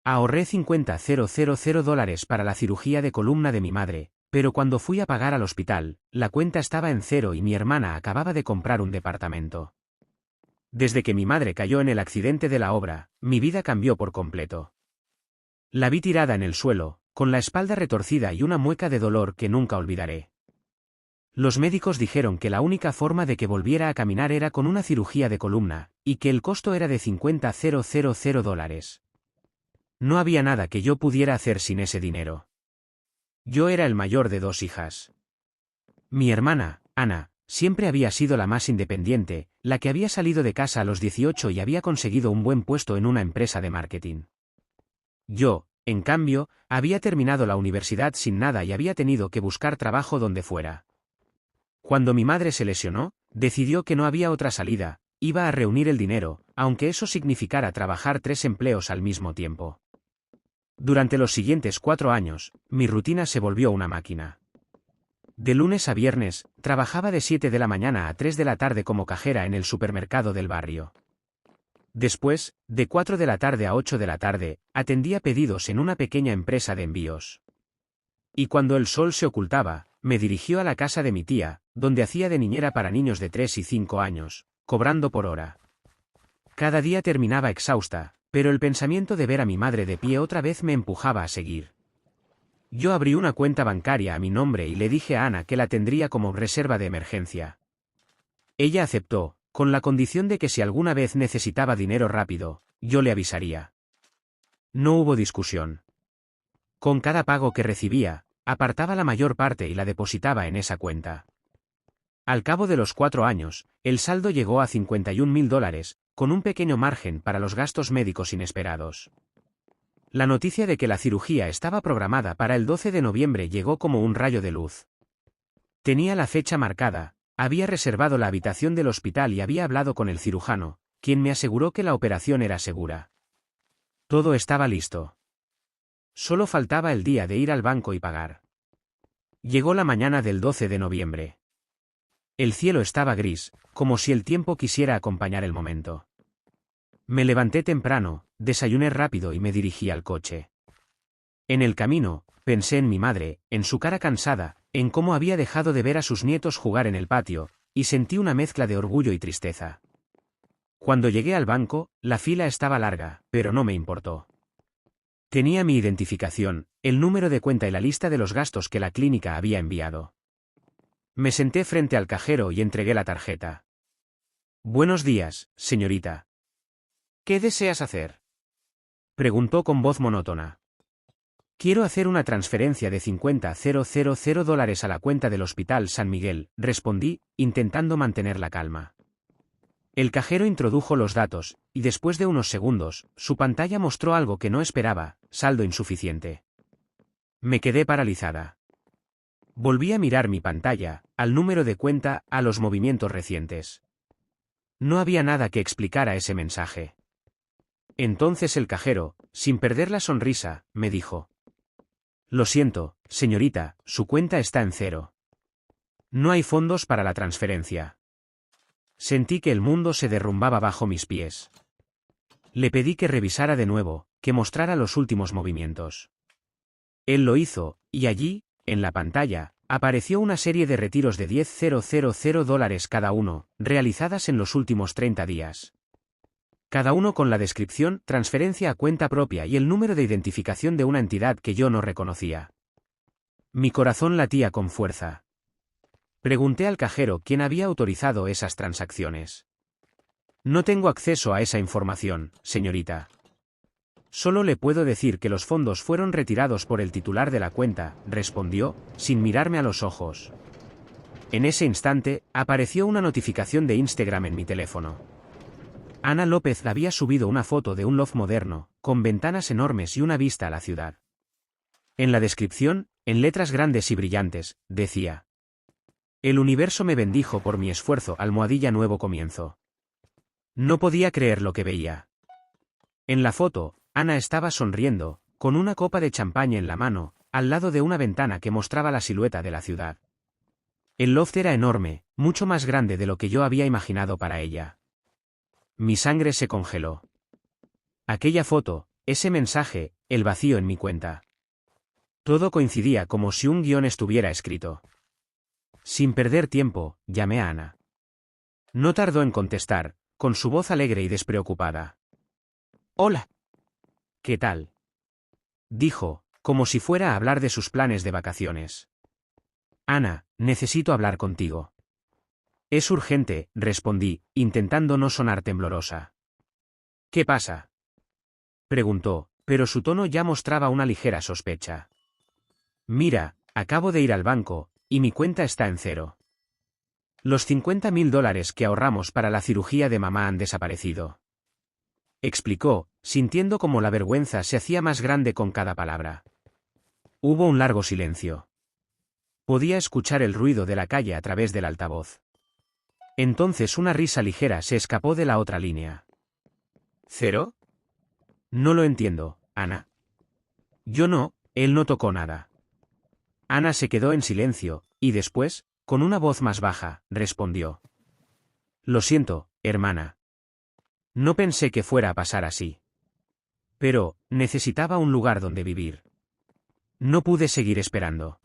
Ahorré $50.000 para la cirugía de columna de mi madre, pero cuando fui a pagar al hospital, la cuenta estaba en cero y mi hermana acababa de comprar un departamento. Desde que mi madre cayó en el accidente de la obra, mi vida cambió por completo. La vi tirada en el suelo, con la espalda retorcida y una mueca de dolor que nunca olvidaré. Los médicos dijeron que la única forma de que volviera a caminar era con una cirugía de columna, y que el costo era de $50.000. No había nada que yo pudiera hacer sin ese dinero. Yo era el mayor de 2 hijas. Mi hermana, Ana, siempre había sido la más independiente, la que había salido de casa a los 18 y había conseguido un buen puesto en una empresa de marketing. Yo, en cambio, había terminado la universidad sin nada y había tenido que buscar trabajo donde fuera. Cuando mi madre se lesionó, decidió que no había otra salida, iba a reunir el dinero, aunque eso significara trabajar 3 empleos al mismo tiempo. Durante los siguientes 4 años, mi rutina se volvió una máquina. De lunes a viernes, trabajaba de 7 de la mañana a 3 de la tarde como cajera en el supermercado del barrio. Después, de 4 de la tarde a 8 de la tarde, atendía pedidos en una pequeña empresa de envíos. Y cuando el sol se ocultaba, me dirigió a la casa de mi tía, donde hacía de niñera para niños de 3 y 5 años, cobrando por hora. Cada día terminaba exhausta, pero el pensamiento de ver a mi madre de pie otra vez me empujaba a seguir. Yo abrí una cuenta bancaria a mi nombre y le dije a Ana que la tendría como reserva de emergencia. Ella aceptó, con la condición de que si alguna vez necesitaba dinero rápido, yo le avisaría. No hubo discusión. Con cada pago que recibía, apartaba la mayor parte y la depositaba en esa cuenta. Al cabo de los 4 años, el saldo llegó a $51.000, con un pequeño margen para los gastos médicos inesperados. La noticia de que la cirugía estaba programada para el 12 de noviembre llegó como un rayo de luz. Tenía la fecha marcada, había reservado la habitación del hospital y había hablado con el cirujano, quien me aseguró que la operación era segura. Todo estaba listo. Solo faltaba el día de ir al banco y pagar. Llegó la mañana del 12 de noviembre. El cielo estaba gris, como si el tiempo quisiera acompañar el momento. Me levanté temprano, desayuné rápido y me dirigí al coche. En el camino, pensé en mi madre, en su cara cansada, en cómo había dejado de ver a sus nietos jugar en el patio, y sentí una mezcla de orgullo y tristeza. Cuando llegué al banco, la fila estaba larga, pero no me importó. Tenía mi identificación, el número de cuenta y la lista de los gastos que la clínica había enviado. Me senté frente al cajero y entregué la tarjeta. «Buenos días, señorita. ¿Qué deseas hacer?», preguntó con voz monótona. «Quiero hacer una transferencia de $50.000 a la cuenta del Hospital San Miguel», respondí, intentando mantener la calma. El cajero introdujo los datos, y después de unos segundos, su pantalla mostró algo que no esperaba: saldo insuficiente. Me quedé paralizada. Volví a mirar mi pantalla, al número de cuenta, a los movimientos recientes. No había nada que explicara ese mensaje. Entonces el cajero, sin perder la sonrisa, me dijo: «Lo siento, señorita, su cuenta está en cero. No hay fondos para la transferencia». Sentí que el mundo se derrumbaba bajo mis pies. Le pedí que revisara de nuevo, que mostrara los últimos movimientos. Él lo hizo, y allí, en la pantalla, apareció una serie de retiros de $10.000 cada uno, realizadas en los últimos 30 días. Cada uno con la descripción «transferencia a cuenta propia» y el número de identificación de una entidad que yo no reconocía. Mi corazón latía con fuerza. Pregunté al cajero quién había autorizado esas transacciones. «No tengo acceso a esa información, señorita. Solo le puedo decir que los fondos fueron retirados por el titular de la cuenta», respondió, sin mirarme a los ojos. En ese instante, apareció una notificación de Instagram en mi teléfono. Ana López había subido una foto de un loft moderno, con ventanas enormes y una vista a la ciudad. En la descripción, en letras grandes y brillantes, decía: «El universo me bendijo por mi esfuerzo, _nuevo comienzo». No podía creer lo que veía. En la foto, Ana estaba sonriendo, con una copa de champaña en la mano, al lado de una ventana que mostraba la silueta de la ciudad. El loft era enorme, mucho más grande de lo que yo había imaginado para ella. Mi sangre se congeló. Aquella foto, ese mensaje, el vacío en mi cuenta. Todo coincidía como si un guión estuviera escrito. Sin perder tiempo, llamé a Ana. No tardó en contestar, con su voz alegre y despreocupada. «Hola. ¿Qué tal?», dijo, como si fuera a hablar de sus planes de vacaciones. «Ana, necesito hablar contigo». «Es urgente», respondí, intentando no sonar temblorosa. «¿Qué pasa?», preguntó, pero su tono ya mostraba una ligera sospecha. «Mira, acabo de ir al banco, y mi cuenta está en cero. Los $50.000 que ahorramos para la cirugía de mamá han desaparecido», explicó, sintiendo como la vergüenza se hacía más grande con cada palabra. Hubo un largo silencio. Podía escuchar el ruido de la calle a través del altavoz. Entonces una risa ligera se escapó de la otra línea. «¿Cero? No lo entiendo, Ana». «Yo no, él no tocó nada». Ana se quedó en silencio, y después, con una voz más baja, respondió. «Lo siento, hermana. No pensé que fuera a pasar así. Pero, necesitaba un lugar donde vivir. No pude seguir esperando.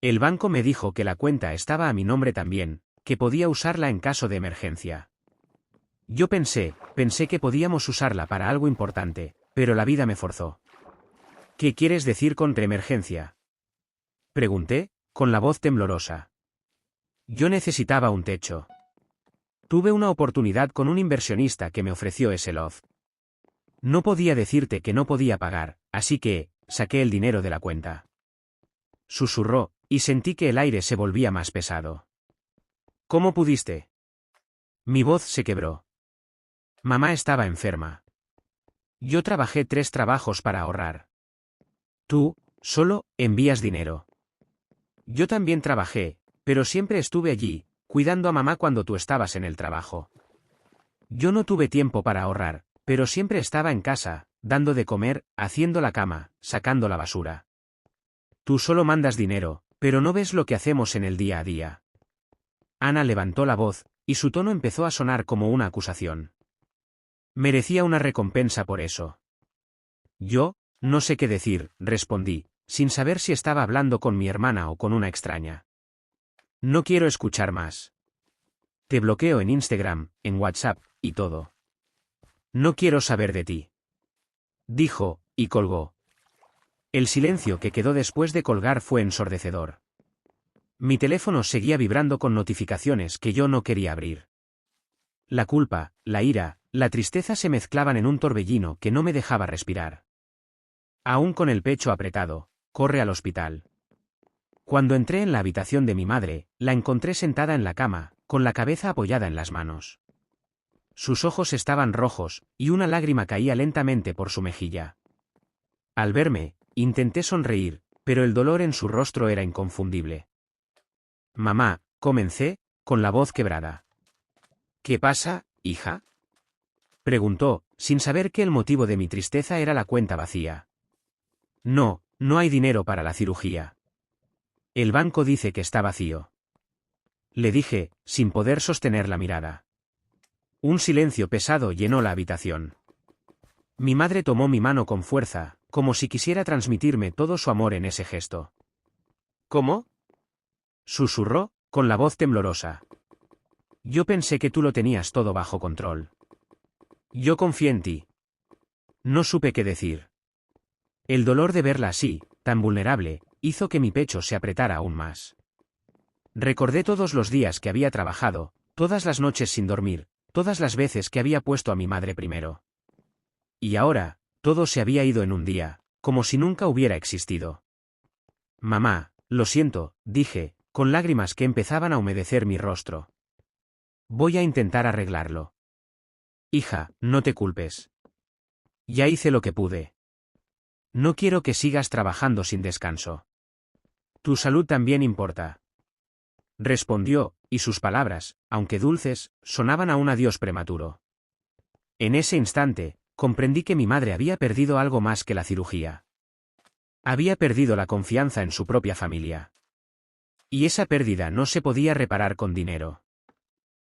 El banco me dijo que la cuenta estaba a mi nombre también, que podía usarla en caso de emergencia. Yo pensé que podíamos usarla para algo importante, pero la vida me forzó». «¿Qué quieres decir con emergencia?», pregunté, con la voz temblorosa. «Yo necesitaba un techo. Tuve una oportunidad con un inversionista que me ofreció ese loft. No podía decirte que no podía pagar, así que saqué el dinero de la cuenta». Susurró, y sentí que el aire se volvía más pesado. «¿Cómo pudiste?». Mi voz se quebró. Mamá estaba enferma. Yo trabajé 3 trabajos para ahorrar. Tú, solo, envías dinero. Yo también trabajé, pero siempre estuve allí, cuidando a mamá cuando tú estabas en el trabajo. Yo no tuve tiempo para ahorrar, pero siempre estaba en casa, dando de comer, haciendo la cama, sacando la basura. Tú solo mandas dinero, pero no ves lo que hacemos en el día a día». Ana levantó la voz, y su tono empezó a sonar como una acusación. «Merecía una recompensa por eso». «Yo, no sé qué decir», respondí, sin saber si estaba hablando con mi hermana o con una extraña. «No quiero escuchar más. Te bloqueo en Instagram, en WhatsApp, y todo. No quiero saber de ti», dijo, y colgó. El silencio que quedó después de colgar fue ensordecedor. Mi teléfono seguía vibrando con notificaciones que yo no quería abrir. La culpa, la ira, la tristeza se mezclaban en un torbellino que no me dejaba respirar. Aún con el pecho apretado, corre al hospital. Cuando entré en la habitación de mi madre, la encontré sentada en la cama, con la cabeza apoyada en las manos. Sus ojos estaban rojos, y una lágrima caía lentamente por su mejilla. Al verme, intenté sonreír, pero el dolor en su rostro era inconfundible. «Mamá», comencé, con la voz quebrada. «¿Qué pasa, hija?», preguntó, sin saber que el motivo de mi tristeza era la cuenta vacía. «No, no hay dinero para la cirugía. El banco dice que está vacío», le dije, sin poder sostener la mirada. Un silencio pesado llenó la habitación. Mi madre tomó mi mano con fuerza, como si quisiera transmitirme todo su amor en ese gesto. «¿Cómo?», susurró, con la voz temblorosa. «Yo pensé que tú lo tenías todo bajo control. Yo confié en ti». No supe qué decir. El dolor de verla así, tan vulnerable, hizo que mi pecho se apretara aún más. Recordé todos los días que había trabajado, todas las noches sin dormir, todas las veces que había puesto a mi madre primero. Y ahora, todo se había ido en un día, como si nunca hubiera existido. «Mamá, lo siento», dije, con lágrimas que empezaban a humedecer mi rostro. «Voy a intentar arreglarlo». «Hija, no te culpes. Ya hice lo que pude. No quiero que sigas trabajando sin descanso. Tu salud también importa», respondió, y sus palabras, aunque dulces, sonaban a un adiós prematuro. En ese instante, comprendí que mi madre había perdido algo más que la cirugía. Había perdido la confianza en su propia familia. Y esa pérdida no se podía reparar con dinero.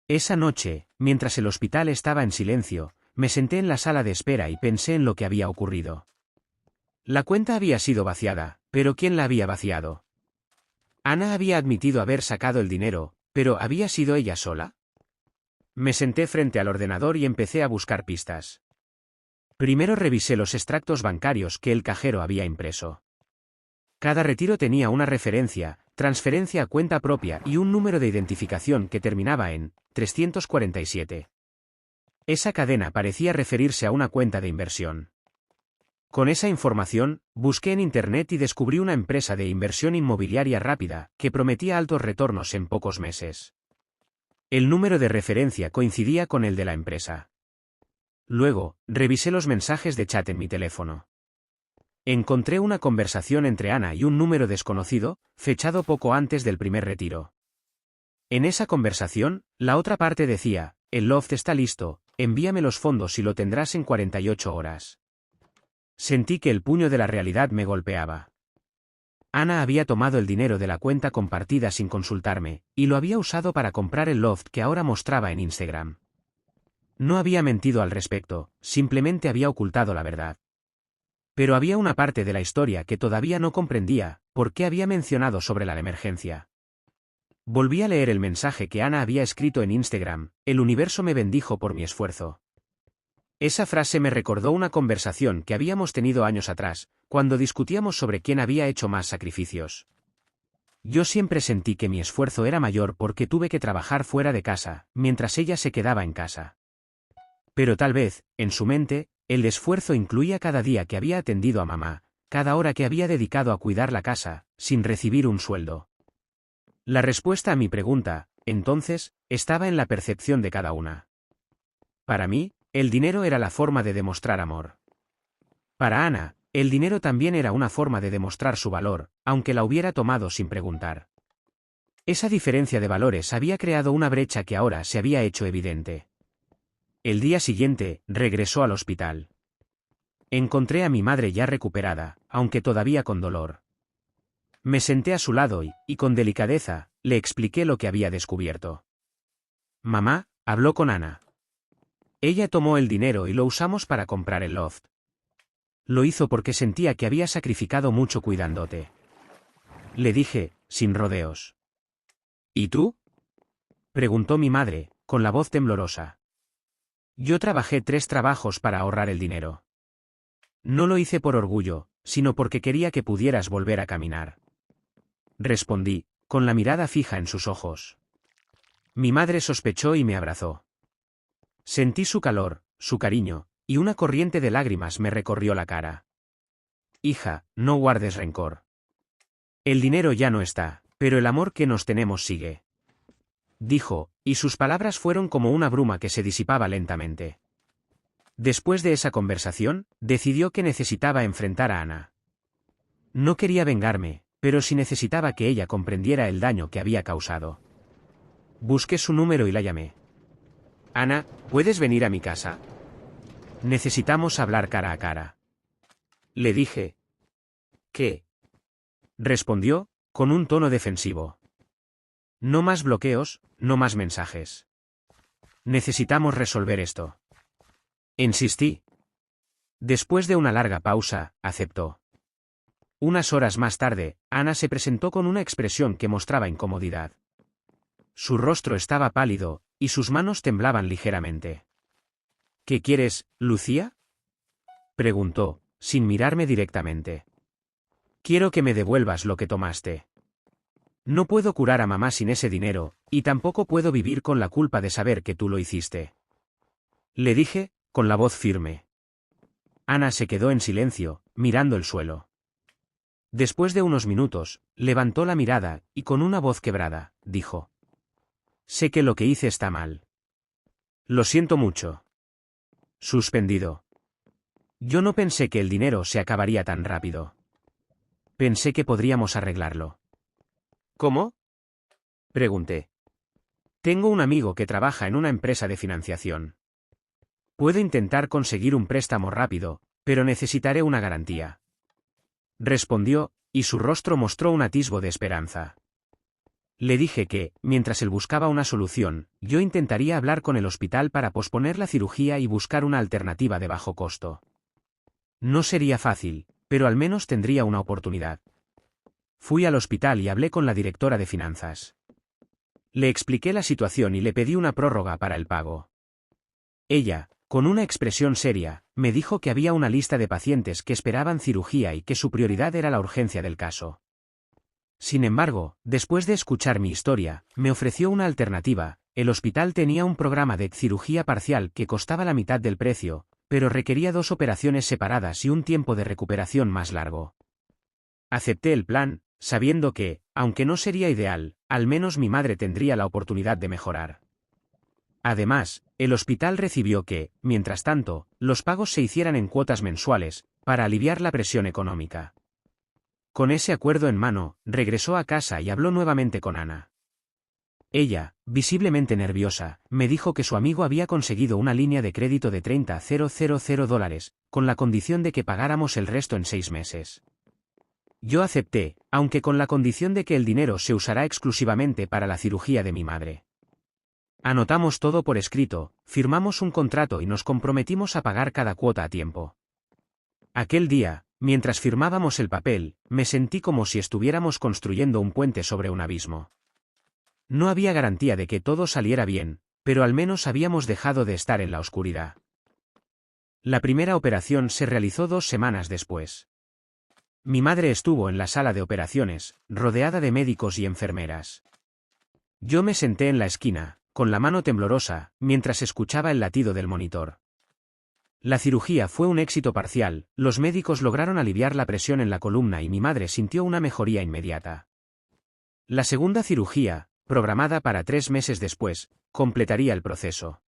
Esa noche, mientras el hospital estaba en silencio, me senté en la sala de espera y pensé en lo que había ocurrido. La cuenta había sido vaciada, pero ¿quién la había vaciado? Ana había admitido haber sacado el dinero, pero ¿había sido ella sola? Me senté frente al ordenador y empecé a buscar pistas. Primero revisé los extractos bancarios que el cajero había impreso. Cada retiro tenía una referencia, transferencia a cuenta propia y un número de identificación que terminaba en 347. Esa cadena parecía referirse a una cuenta de inversión. Con esa información, busqué en Internet y descubrí una empresa de inversión inmobiliaria rápida, que prometía altos retornos en pocos meses. El número de referencia coincidía con el de la empresa. Luego, revisé los mensajes de chat en mi teléfono. Encontré una conversación entre Ana y un número desconocido, fechado poco antes del primer retiro. En esa conversación, la otra parte decía: el loft está listo, envíame los fondos y lo tendrás en 48 horas. Sentí que el puño de la realidad me golpeaba. Ana había tomado el dinero de la cuenta compartida sin consultarme, y lo había usado para comprar el loft que ahora mostraba en Instagram. No había mentido al respecto, simplemente había ocultado la verdad. Pero había una parte de la historia que todavía no comprendía: ¿por qué había mencionado sobre la emergencia? Volví a leer el mensaje que Ana había escrito en Instagram: el universo me bendijo por mi esfuerzo. Esa frase me recordó una conversación que habíamos tenido años atrás, cuando discutíamos sobre quién había hecho más sacrificios. Yo siempre sentí que mi esfuerzo era mayor porque tuve que trabajar fuera de casa, mientras ella se quedaba en casa. Pero tal vez, en su mente, el esfuerzo incluía cada día que había atendido a mamá, cada hora que había dedicado a cuidar la casa, sin recibir un sueldo. La respuesta a mi pregunta, entonces, estaba en la percepción de cada una. Para mí, el dinero era la forma de demostrar amor. Para Ana, el dinero también era una forma de demostrar su valor, aunque la hubiera tomado sin preguntar. Esa diferencia de valores había creado una brecha que ahora se había hecho evidente. El día siguiente, regresó al hospital. Encontré a mi madre ya recuperada, aunque todavía con dolor. Me senté a su lado y con delicadeza, le expliqué lo que había descubierto. Mamá, habló con Ana. Ella tomó el dinero y lo usamos para comprar el loft. Lo hizo porque sentía que había sacrificado mucho cuidándote. Le dije, sin rodeos. ¿Y tú? Preguntó mi madre, con la voz temblorosa. Yo trabajé 3 trabajos para ahorrar el dinero. No lo hice por orgullo, sino porque quería que pudieras volver a caminar. Respondí, con la mirada fija en sus ojos. Mi madre sospechó y me abrazó. Sentí su calor, su cariño, y una corriente de lágrimas me recorrió la cara. Hija, no guardes rencor. El dinero ya no está, pero el amor que nos tenemos sigue. Dijo, y sus palabras fueron como una bruma que se disipaba lentamente. Después de esa conversación, decidió que necesitaba enfrentar a Ana. No quería vengarme, pero sí necesitaba que ella comprendiera el daño que había causado. Busqué su número y la llamé. Ana, ¿puedes venir a mi casa? Necesitamos hablar cara a cara. Le dije. ¿Qué? Respondió, con un tono defensivo. No más bloqueos, no más mensajes. Necesitamos resolver esto. Insistí. Después de una larga pausa, aceptó. Unas horas más tarde, Ana se presentó con una expresión que mostraba incomodidad. Su rostro estaba pálido, y sus manos temblaban ligeramente. ¿Qué quieres, Lucía? Preguntó, sin mirarme directamente. Quiero que me devuelvas lo que tomaste. No puedo curar a mamá sin ese dinero, y tampoco puedo vivir con la culpa de saber que tú lo hiciste. Le dije, con la voz firme. Ana se quedó en silencio, mirando el suelo. Después de unos minutos, levantó la mirada, y con una voz quebrada, dijo. Sé que lo que hice está mal. Lo siento mucho. Suspendido. Yo no pensé que el dinero se acabaría tan rápido. Pensé que podríamos arreglarlo. ¿Cómo? Pregunté. Tengo un amigo que trabaja en una empresa de financiación. Puedo intentar conseguir un préstamo rápido, pero necesitaré una garantía. Respondió, y su rostro mostró un atisbo de esperanza. Le dije que, mientras él buscaba una solución, yo intentaría hablar con el hospital para posponer la cirugía y buscar una alternativa de bajo costo. No sería fácil, pero al menos tendría una oportunidad. Fui al hospital y hablé con la directora de finanzas. Le expliqué la situación y le pedí una prórroga para el pago. Ella, con una expresión seria, me dijo que había una lista de pacientes que esperaban cirugía y que su prioridad era la urgencia del caso. Sin embargo, después de escuchar mi historia, me ofreció una alternativa. El hospital tenía un programa de cirugía parcial que costaba la mitad del precio, pero requería 2 operaciones separadas y un tiempo de recuperación más largo. Acepté el plan, sabiendo que, aunque no sería ideal, al menos mi madre tendría la oportunidad de mejorar. Además, el hospital recibió que, mientras tanto, los pagos se hicieran en cuotas mensuales, para aliviar la presión económica. Con ese acuerdo en mano, regresó a casa y habló nuevamente con Ana. Ella, visiblemente nerviosa, me dijo que su amigo había conseguido una línea de crédito de $30,000, con la condición de que pagáramos el resto en 6 meses. Yo acepté, aunque con la condición de que el dinero se usará exclusivamente para la cirugía de mi madre. Anotamos todo por escrito, firmamos un contrato y nos comprometimos a pagar cada cuota a tiempo. Aquel día, mientras firmábamos el papel, me sentí como si estuviéramos construyendo un puente sobre un abismo. No había garantía de que todo saliera bien, pero al menos habíamos dejado de estar en la oscuridad. La primera operación se realizó 2 semanas después. Mi madre estuvo en la sala de operaciones, rodeada de médicos y enfermeras. Yo me senté en la esquina, con la mano temblorosa, mientras escuchaba el latido del monitor. La cirugía fue un éxito parcial, los médicos lograron aliviar la presión en la columna y mi madre sintió una mejoría inmediata. La segunda cirugía, programada para 3 meses después, completaría el proceso.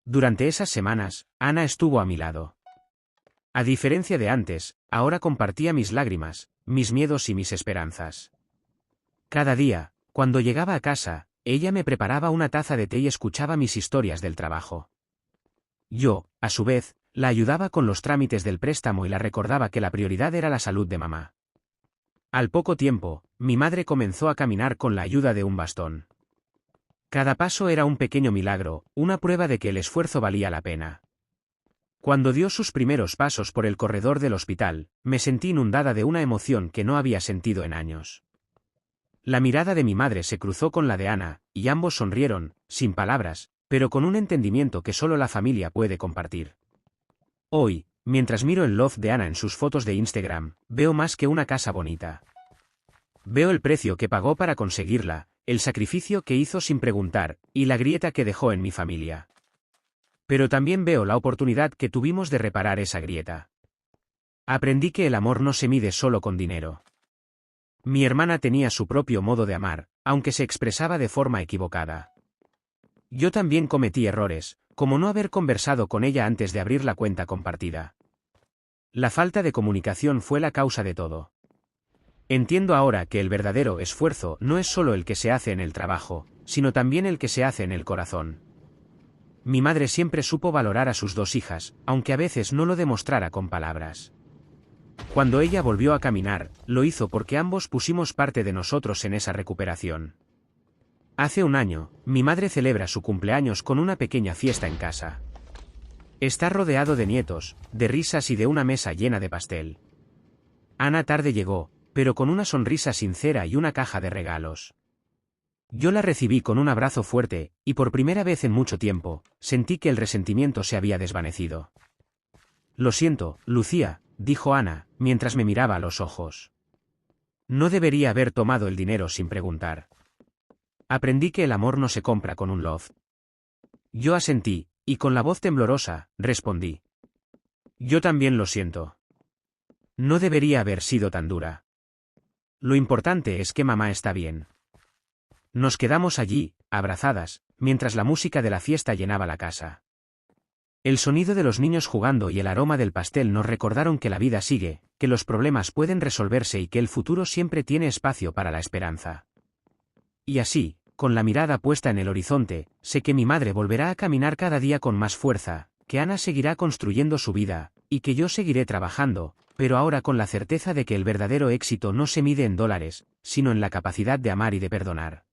Durante esas semanas, Ana estuvo a mi lado. A diferencia de antes, ahora compartía mis lágrimas, mis miedos y mis esperanzas. Cada día, cuando llegaba a casa, ella me preparaba una taza de té y escuchaba mis historias del trabajo. Yo, a su vez, la ayudaba con los trámites del préstamo y la recordaba que la prioridad era la salud de mamá. Al poco tiempo, mi madre comenzó a caminar con la ayuda de un bastón. Cada paso era un pequeño milagro, una prueba de que el esfuerzo valía la pena. Cuando dio sus primeros pasos por el corredor del hospital, me sentí inundada de una emoción que no había sentido en años. La mirada de mi madre se cruzó con la de Ana, y ambos sonrieron, sin palabras, pero con un entendimiento que solo la familia puede compartir. Hoy, mientras miro el loft de Ana en sus fotos de Instagram, veo más que una casa bonita. Veo el precio que pagó para conseguirla, el sacrificio que hizo sin preguntar, y la grieta que dejó en mi familia. Pero también veo la oportunidad que tuvimos de reparar esa grieta. Aprendí que el amor no se mide solo con dinero. Mi hermana tenía su propio modo de amar, aunque se expresaba de forma equivocada. Yo también cometí errores, como no haber conversado con ella antes de abrir la cuenta compartida. La falta de comunicación fue la causa de todo. Entiendo ahora que el verdadero esfuerzo no es solo el que se hace en el trabajo, sino también el que se hace en el corazón. Mi madre siempre supo valorar a sus 2 hijas, aunque a veces no lo demostrara con palabras. Cuando ella volvió a caminar, lo hizo porque ambos pusimos parte de nosotros en esa recuperación. Hace un año, mi madre celebra su cumpleaños con una pequeña fiesta en casa. Está rodeado de nietos, de risas y de una mesa llena de pastel. Ana tarde llegó, pero con una sonrisa sincera y una caja de regalos. Yo la recibí con un abrazo fuerte, y por primera vez en mucho tiempo, sentí que el resentimiento se había desvanecido. Lo siento, Lucía, dijo Ana, mientras me miraba a los ojos. No debería haber tomado el dinero sin preguntar. Aprendí que el amor no se compra con un loft. Yo asentí, y con la voz temblorosa, respondí. Yo también lo siento. No debería haber sido tan dura. Lo importante es que mamá está bien. Nos quedamos allí, abrazadas, mientras la música de la fiesta llenaba la casa. El sonido de los niños jugando y el aroma del pastel nos recordaron que la vida sigue, que los problemas pueden resolverse y que el futuro siempre tiene espacio para la esperanza. Y así, con la mirada puesta en el horizonte, sé que mi madre volverá a caminar cada día con más fuerza, que Ana seguirá construyendo su vida, y que yo seguiré trabajando, pero ahora con la certeza de que el verdadero éxito no se mide en dólares, sino en la capacidad de amar y de perdonar.